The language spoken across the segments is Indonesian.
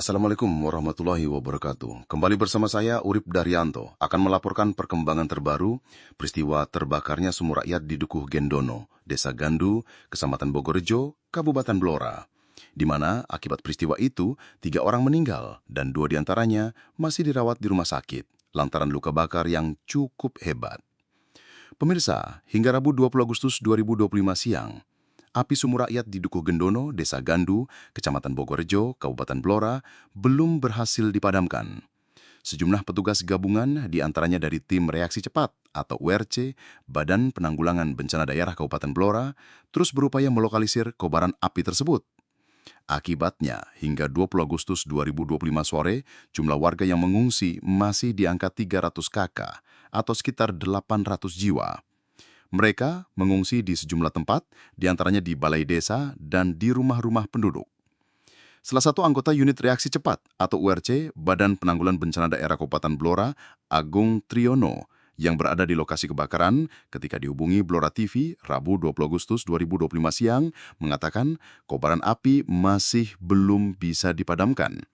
Assalamualaikum warahmatullahi wabarakatuh. Kembali bersama saya Urip Daryanto akan melaporkan perkembangan terbaru peristiwa terbakarnya sumur rakyat di Dukuh Gendono, Desa Gandu, Kecamatan Bogorejo, Kabupaten Blora, di mana akibat peristiwa itu 3 orang meninggal dan 2 diantaranya masih dirawat di rumah sakit lantaran luka bakar yang cukup hebat. Pemirsa, hingga Rabu 20 Agustus 2025 siang, api sumur rakyat di Dukuh Gendono, Desa Gandu, Kecamatan Bogorejo, Kabupaten Blora, belum berhasil dipadamkan. Sejumlah petugas gabungan, diantaranya dari Tim Reaksi Cepat atau URC, Badan Penanggulangan Bencana Daerah Kabupaten Blora, terus berupaya melokalisir kobaran api tersebut. Akibatnya, hingga 20 Agustus 2025 sore, jumlah warga yang mengungsi masih di angka 300 kakak atau sekitar 800 jiwa. Mereka mengungsi di sejumlah tempat, diantaranya di balai desa dan di rumah-rumah penduduk. Salah satu anggota unit reaksi cepat atau URC, Badan Penanggulangan Bencana Daerah Kabupaten Blora, Agung Triyono, yang berada di lokasi kebakaran ketika dihubungi Blora TV Rabu 20 Agustus 2025 siang, mengatakan kobaran api masih belum bisa dipadamkan.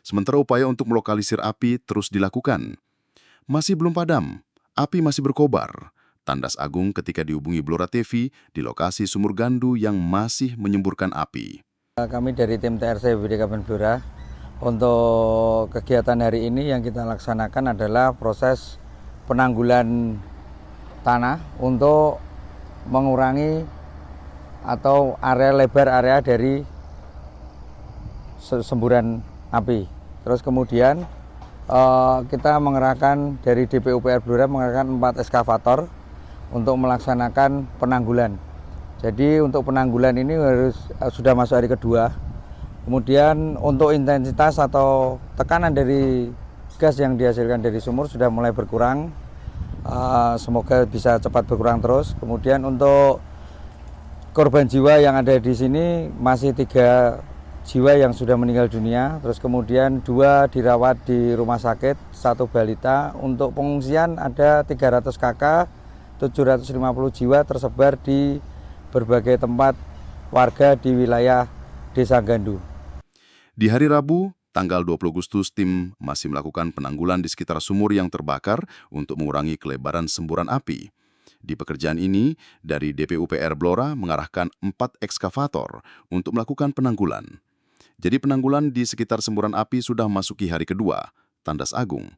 Sementara upaya untuk melokalisir api terus dilakukan. Masih belum padam, api masih berkobar. Tandas Agung ketika dihubungi Blora TV di lokasi sumur Gandu yang masih menyemburkan api. Kami dari tim TRC BPBD Kabupaten Blora, untuk kegiatan hari ini yang kita laksanakan adalah proses penanggulan tanah untuk mengurangi atau lebar area dari semburan api. Terus kemudian kita mengerahkan dari DPUPR Blora mengerahkan 4 eskavator untuk melaksanakan penanggulan. Jadi untuk penanggulan ini sudah masuk hari kedua. Kemudian untuk intensitas atau tekanan dari gas yang dihasilkan dari sumur sudah mulai berkurang. Semoga bisa cepat berkurang terus. Kemudian untuk korban jiwa yang ada di sini masih 3 jiwa yang sudah meninggal dunia. Terus kemudian 2 dirawat di rumah sakit, 1 balita. Untuk pengungsian ada 300 kakak. 750 jiwa tersebar di berbagai tempat warga di wilayah Desa Gandu. Di hari Rabu, tanggal 20 Agustus, tim masih melakukan penanggulan di sekitar sumur yang terbakar untuk mengurangi kelebaran semburan api. Di pekerjaan ini, dari DPUPR Blora mengarahkan 4 ekskavator untuk melakukan penanggulan. Jadi penanggulan di sekitar semburan api sudah masuki hari kedua, Tandas Agung.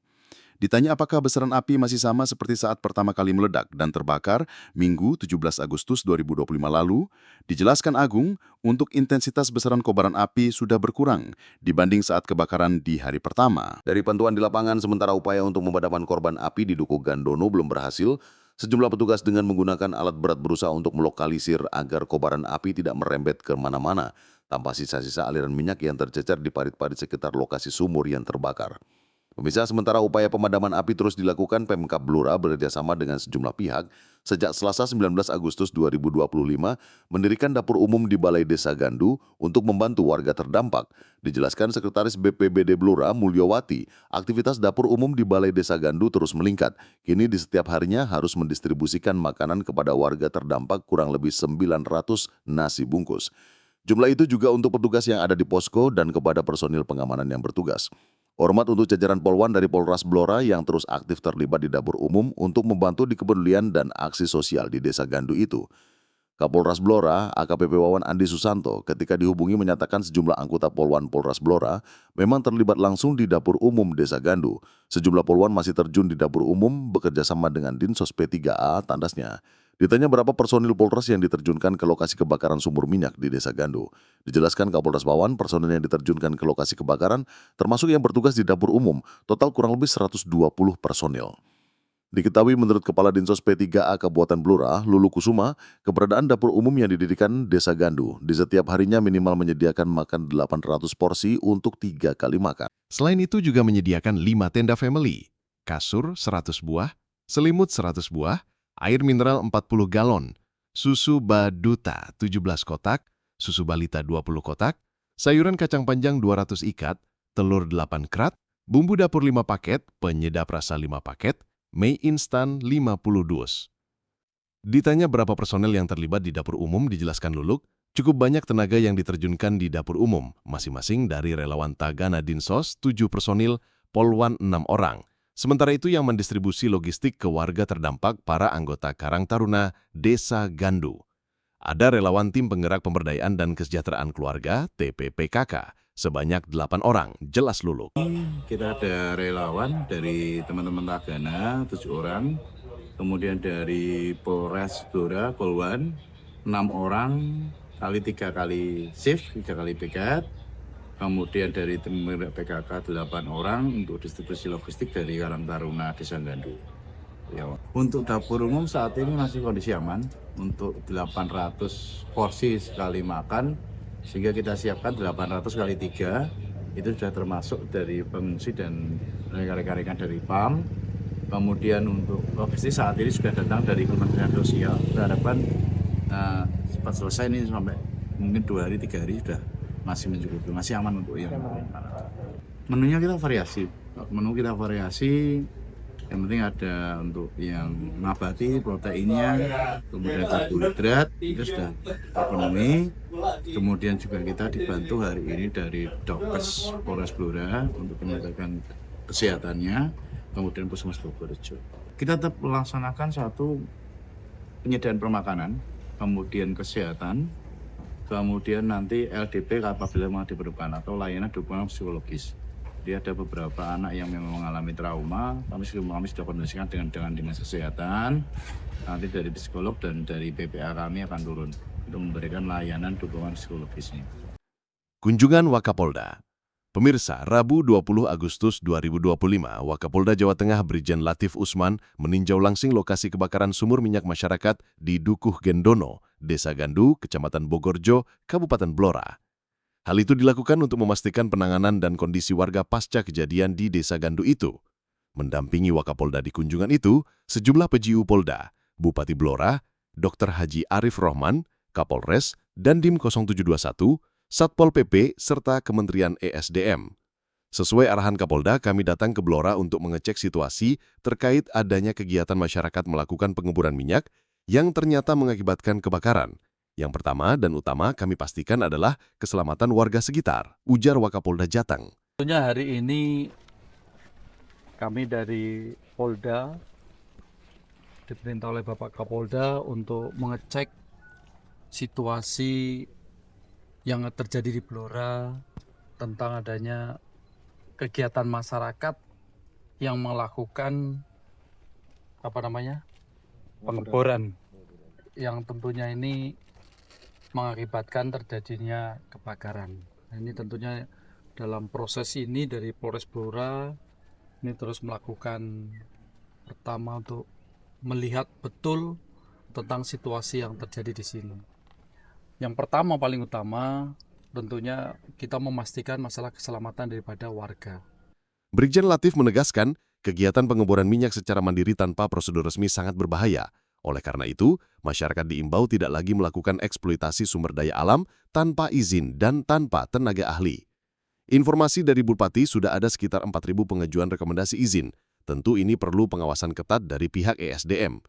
Ditanya apakah besaran api masih sama seperti saat pertama kali meledak dan terbakar Minggu 17 Agustus 2025 lalu, dijelaskan Agung untuk intensitas besaran kobaran api sudah berkurang dibanding saat kebakaran di hari pertama. Dari pantauan di lapangan, sementara upaya untuk memadamkan korban api di Dukuh Gendono belum berhasil, sejumlah petugas dengan menggunakan alat berat berusaha untuk melokalisir agar kobaran api tidak merembet ke mana-mana, tanpa sisa-sisa aliran minyak yang tercecer di parit-parit sekitar lokasi sumur yang terbakar. Pemirsa, sementara upaya pemadaman api terus dilakukan, Pemkab Blora bekerjasama dengan sejumlah pihak sejak Selasa 19 Agustus 2025 mendirikan dapur umum di Balai Desa Gandu untuk membantu warga terdampak. Dijelaskan Sekretaris BPBD Blora Mulyowati, aktivitas dapur umum di Balai Desa Gandu terus meningkat. Kini di setiap harinya harus mendistribusikan makanan kepada warga terdampak kurang lebih 900 nasi bungkus. Jumlah itu juga untuk petugas yang ada di posko dan kepada personil pengamanan yang bertugas. Hormat untuk jajaran Polwan dari Polres Blora yang terus aktif terlibat di dapur umum untuk membantu di kepedulian dan aksi sosial di Desa Gandu itu. Kapolres Blora, AKPP Wawan Andi Susanto, ketika dihubungi menyatakan sejumlah anggota Polwan Polres Blora memang terlibat langsung di dapur umum Desa Gandu. Sejumlah Polwan masih terjun di dapur umum bekerja sama dengan Dinsos P3A, tandasnya. Ditanya berapa personil Polres yang diterjunkan ke lokasi kebakaran sumur minyak di Desa Gandu. Dijelaskan Kapolres Wawan, personil yang diterjunkan ke lokasi kebakaran, termasuk yang bertugas di dapur umum, total kurang lebih 120 personil. Diketahui menurut Kepala Dinsos P3A Kabupaten Blora, Lulu Kusuma, keberadaan dapur umum yang didirikan Desa Gandu di setiap harinya minimal menyediakan makan 800 porsi untuk 3 kali makan. Selain itu juga menyediakan 5 tenda family, kasur 100 buah, selimut 100 buah, air mineral 40 galon, susu Baduta 17 kotak, susu balita 20 kotak, sayuran kacang panjang 200 ikat, telur 8 krat, bumbu dapur 5 paket, penyedap rasa 5 paket, mie instan 50 dus. Ditanya berapa personel yang terlibat di dapur umum, dijelaskan Luluk, Cukup banyak tenaga yang diterjunkan di dapur umum, masing-masing dari relawan Tagana Dinsos 7 personil, Polwan 6 orang. Sementara itu yang mendistribusi logistik ke warga terdampak para anggota Karang Taruna Desa Gandu. Ada relawan Tim Penggerak Pemberdayaan dan Kesejahteraan Keluarga (TPPKK) sebanyak 8 orang, jelas Luluk. Kita ada relawan dari teman-teman Tagana 7 orang, kemudian dari Polres Blora, Polwan 6 orang, kali 3 kali shift, 3 kali piket. Kemudian dari tim PKK 8 orang untuk distribusi logistik dari Karang Taruna Desa Gandu. Ya. Untuk dapur umum saat ini masih kondisi aman untuk 800 porsi sekali makan, sehingga kita siapkan 800 kali 3, itu sudah termasuk dari pengungsi dan rekan-rekan dari PAM. Kemudian untuk logistik saat ini sudah datang dari Kementerian Sosial. Kita harapkan cepat selesai ini sampai mungkin 2 hari 3 hari sudah masih mencukupi, masih aman untuk yang menunya kita variasi. Yang penting ada untuk yang nabati proteinnya, kemudian karbohidrat itu sudah terpenuhi. Kemudian juga kita dibantu hari ini dari Dokes Polres Blora untuk penyelesaian kesehatannya, kemudian Puskesmas Bogorejo. Kita tetap melaksanakan satu penyediaan permakanan, kemudian kesehatan, kemudian nanti LDP apabila memang diperlukan atau layanan dukungan psikologis. Dia ada beberapa anak yang memang mengalami trauma, kami sudah koordinasikan dengan dinas kesehatan. Nanti dari psikolog dan dari PPA kami akan turun untuk memberikan layanan dukungan psikologisnya. Kunjungan Wakapolda. Pemirsa, Rabu 20 Agustus 2025, Wakapolda Jawa Tengah Brigjen Latif Usman meninjau langsung lokasi kebakaran sumur minyak masyarakat di Dukuh Gendono, Desa Gandu, Kecamatan Bogorjo, Kabupaten Blora. Hal itu dilakukan untuk memastikan penanganan dan kondisi warga pasca kejadian di Desa Gandu itu. Mendampingi Wakapolda di kunjungan itu, sejumlah PJU Polda, Bupati Blora, Dr. Haji Arif Rohman, Kapolres, Dandim 0721, Satpol PP, serta Kementerian ESDM. Sesuai arahan Kapolda, kami datang ke Blora untuk mengecek situasi terkait adanya kegiatan masyarakat melakukan pengemburan minyak yang ternyata mengakibatkan kebakaran. Yang pertama dan utama kami pastikan adalah keselamatan warga sekitar, ujar Wakapolda Jateng. Tentunya hari ini kami dari Polda diperintah oleh Bapak Kapolda untuk mengecek situasi yang terjadi di Blora tentang adanya kegiatan masyarakat yang melakukan pengeboran yang tentunya ini mengakibatkan terjadinya kebakaran. Nah, ini tentunya dalam proses ini dari Polres Blora ini terus melakukan pertama untuk melihat betul tentang situasi yang terjadi di sini. Yang pertama paling utama tentunya kita memastikan masalah keselamatan daripada warga. Brigjen Latif menegaskan, kegiatan pengeboran minyak secara mandiri tanpa prosedur resmi sangat berbahaya. Oleh karena itu, masyarakat diimbau tidak lagi melakukan eksploitasi sumber daya alam tanpa izin dan tanpa tenaga ahli. Informasi dari Bupati sudah ada sekitar 4.000 pengajuan rekomendasi izin. Tentu ini perlu pengawasan ketat dari pihak ESDM.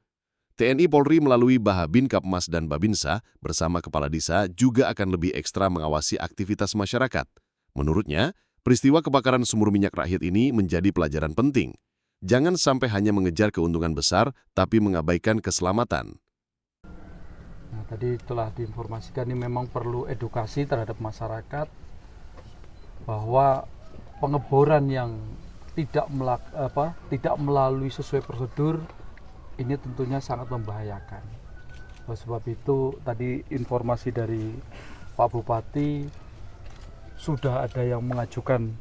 TNI Polri melalui Bahabin Kapmas dan Babinsa bersama Kepala Desa juga akan lebih ekstra mengawasi aktivitas masyarakat. Menurutnya, peristiwa kebakaran sumur minyak rakyat ini menjadi pelajaran penting. Jangan sampai hanya mengejar keuntungan besar, tapi mengabaikan keselamatan. Nah, tadi telah diinformasikan ini memang perlu edukasi terhadap masyarakat bahwa pengeboran yang tidak melalui sesuai prosedur ini tentunya sangat membahayakan. Oleh sebab itu tadi informasi dari Pak Bupati sudah ada yang mengajukan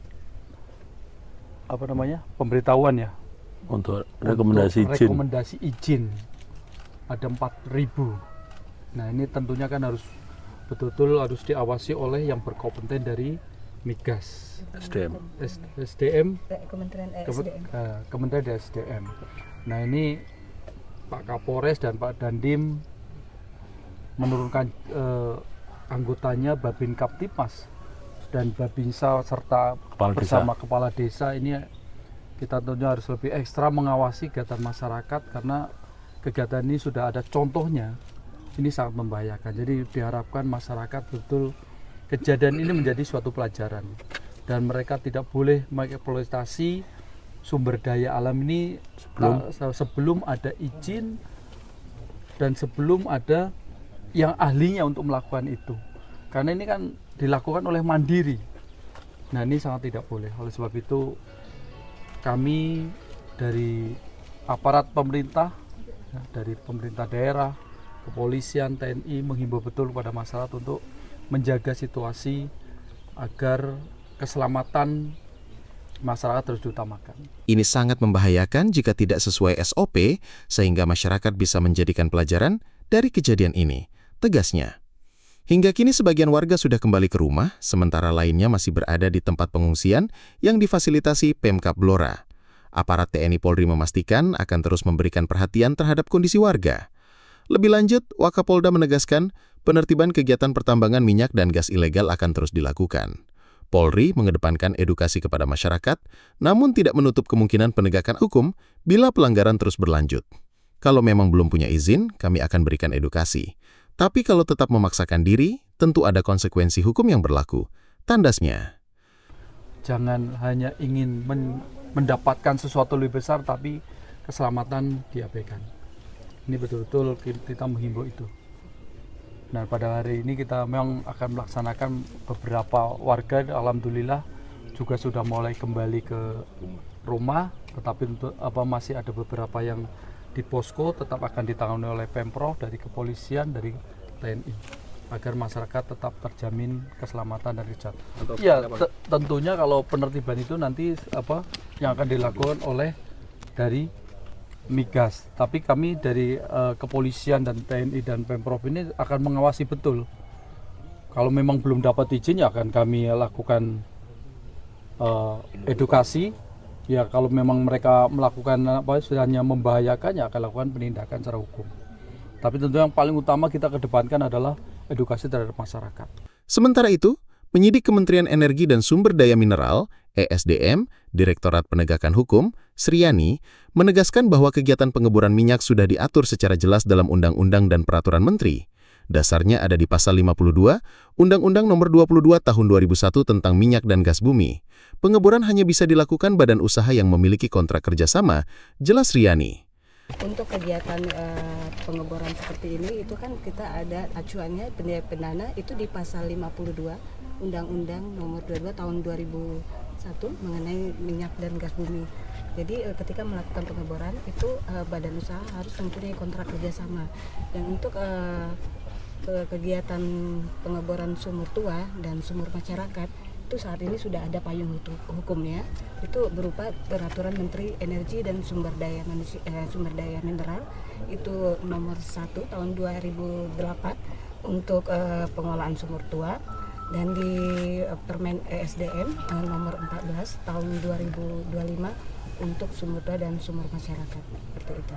pemberitahuan ya untuk rekomendasi izin ada 4.000. Nah ini tentunya kan harus betul-betul harus diawasi oleh yang berkompeten dari Migas, SDM, Kementerian SDM. Nah ini Pak Kapolres dan Pak Dandim menurunkan anggotanya Babin Kaptimas dan Babinsa serta bersama Kepala Desa ini kita tentunya harus lebih ekstra mengawasi kegiatan masyarakat karena kegiatan ini sudah ada contohnya ini sangat membahayakan. Jadi diharapkan masyarakat betul kejadian ini menjadi suatu pelajaran dan mereka tidak boleh mengeksploitasi sumber daya alam ini sebelum ada izin dan sebelum ada yang ahlinya untuk melakukan itu. Karena ini kan dilakukan oleh mandiri. Nah, ini sangat tidak boleh. Oleh sebab itu kami dari aparat pemerintah, dari pemerintah daerah, kepolisian, TNI menghimbau betul kepada masyarakat untuk menjaga situasi agar keselamatan masyarakat terus diutamakan. Ini sangat membahayakan jika tidak sesuai SOP, sehingga masyarakat bisa menjadikan pelajaran dari kejadian ini, tegasnya. Hingga kini sebagian warga sudah kembali ke rumah, sementara lainnya masih berada di tempat pengungsian yang difasilitasi Pemkab Blora. Aparat TNI Polri memastikan akan terus memberikan perhatian terhadap kondisi warga. Lebih lanjut, Wakapolda menegaskan penertiban kegiatan pertambangan minyak dan gas ilegal akan terus dilakukan. Polri mengedepankan edukasi kepada masyarakat, namun tidak menutup kemungkinan penegakan hukum bila pelanggaran terus berlanjut. Kalau memang belum punya izin, kami akan berikan edukasi. Tapi kalau tetap memaksakan diri, tentu ada konsekuensi hukum yang berlaku, tandasnya. Jangan hanya ingin mendapatkan sesuatu lebih besar, tapi keselamatan diabaikan. Ini betul-betul kita menghimbau itu. Nah, pada hari ini kita memang akan melaksanakan beberapa warga, alhamdulillah juga sudah mulai kembali ke rumah, tetapi masih ada beberapa yang di posko tetap akan ditangani oleh Pemprov, dari kepolisian, dari TNI, agar masyarakat tetap terjamin keselamatan dan kesehatan. Ya, tentunya kalau penertiban itu nanti yang akan dilakukan oleh dari Migas, tapi kami dari kepolisian dan TNI dan Pemprov ini akan mengawasi betul. Kalau memang belum dapat izin, ya akan kami lakukan edukasi. Ya, kalau memang mereka melakukan hanya membahayakan, ya akan lakukan penindakan secara hukum. Tapi tentu yang paling utama kita kedepankan adalah edukasi terhadap masyarakat. Sementara itu, penyidik Kementerian Energi dan Sumber Daya Mineral, ESDM, Direktorat Penegakan Hukum, Sriani, menegaskan bahwa kegiatan pengeboran minyak sudah diatur secara jelas dalam Undang-Undang dan Peraturan Menteri. Dasarnya ada di Pasal 52, Undang-Undang Nomor 22 Tahun 2001 tentang Minyak dan Gas Bumi. Pengeboran hanya bisa dilakukan badan usaha yang memiliki kontrak kerjasama, jelas Riani. Untuk kegiatan pengeboran seperti ini, itu kan kita ada acuannya pendana itu di Pasal 52 Undang-Undang Nomor 22 Tahun 2001 mengenai minyak dan gas bumi. Jadi ketika melakukan pengeboran itu badan usaha harus mempunyai kontrak kerjasama. Dan untuk kegiatan pengeboran sumur tua dan sumur masyarakat itu saat ini sudah ada payung hukumnya, itu berupa Peraturan Menteri Energi dan Sumber Daya Mineral itu nomor 1 tahun 2008 untuk pengolahan sumur tua, dan di Permen ESDM nomor 14 tahun 2025 untuk sumur tua dan sumur masyarakat, seperti itu.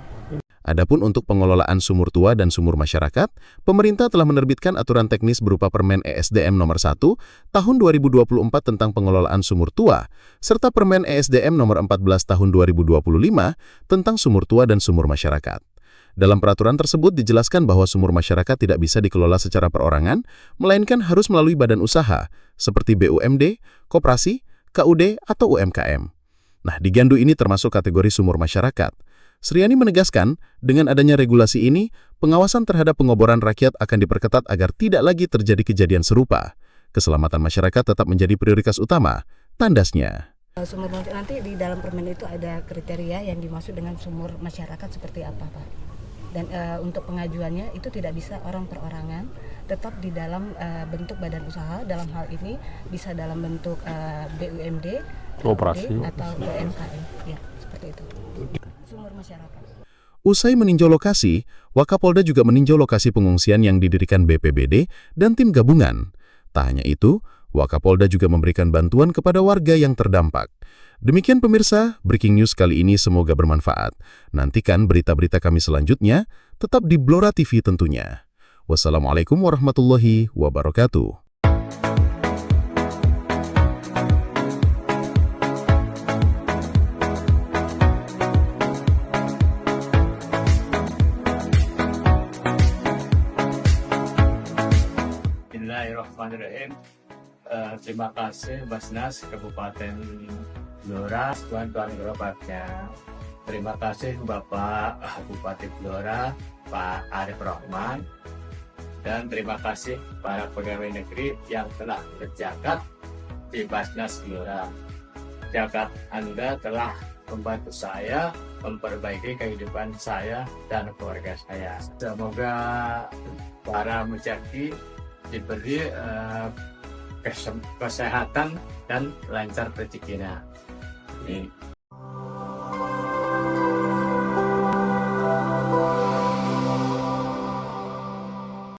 Adapun untuk pengelolaan sumur tua dan sumur masyarakat, pemerintah telah menerbitkan aturan teknis berupa Permen ESDM nomor 1 tahun 2024 tentang pengelolaan sumur tua, serta Permen ESDM nomor 14 tahun 2025 tentang sumur tua dan sumur masyarakat. Dalam peraturan tersebut dijelaskan bahwa sumur masyarakat tidak bisa dikelola secara perorangan, melainkan harus melalui badan usaha, seperti BUMD, koperasi, KUD, atau UMKM. Nah, di Gandu ini termasuk kategori sumur masyarakat. Sriani menegaskan, dengan adanya regulasi ini, pengawasan terhadap pengoboran rakyat akan diperketat agar tidak lagi terjadi kejadian serupa. Keselamatan masyarakat tetap menjadi prioritas utama, tandasnya. Sumur nanti di dalam permen itu ada kriteria yang dimaksud dengan sumur masyarakat seperti apa, Pak. Dan untuk pengajuannya itu tidak bisa orang perorangan, tetap di dalam bentuk badan usaha. Dalam hal ini bisa dalam bentuk BUMD, Koperasi atau UMKM, ya seperti itu. Sumur masyarakat. Usai meninjau lokasi, Wakapolda juga meninjau lokasi pengungsian yang didirikan BPBD dan tim gabungan. Tak hanya itu, Wakapolda juga memberikan bantuan kepada warga yang terdampak. Demikian pemirsa, Breaking News kali ini semoga bermanfaat. Nantikan berita-berita kami selanjutnya, tetap di Blora TV tentunya. Wassalamualaikum warahmatullahi wabarakatuh. Bismillahirrahmanirrahim. Terima kasih Basnas Kabupaten Blora, tuan-tuan gerobaknya. Terima kasih Bapak Bupati Blora, Pak Arif Rahman. Dan terima kasih para pegawai negeri yang telah berjagat di Basnas Blora. Jagat Anda telah membantu saya memperbaiki kehidupan saya dan keluarga saya. Semoga para mujaki diberi kesehatan dan lancar rezekinya. Amin.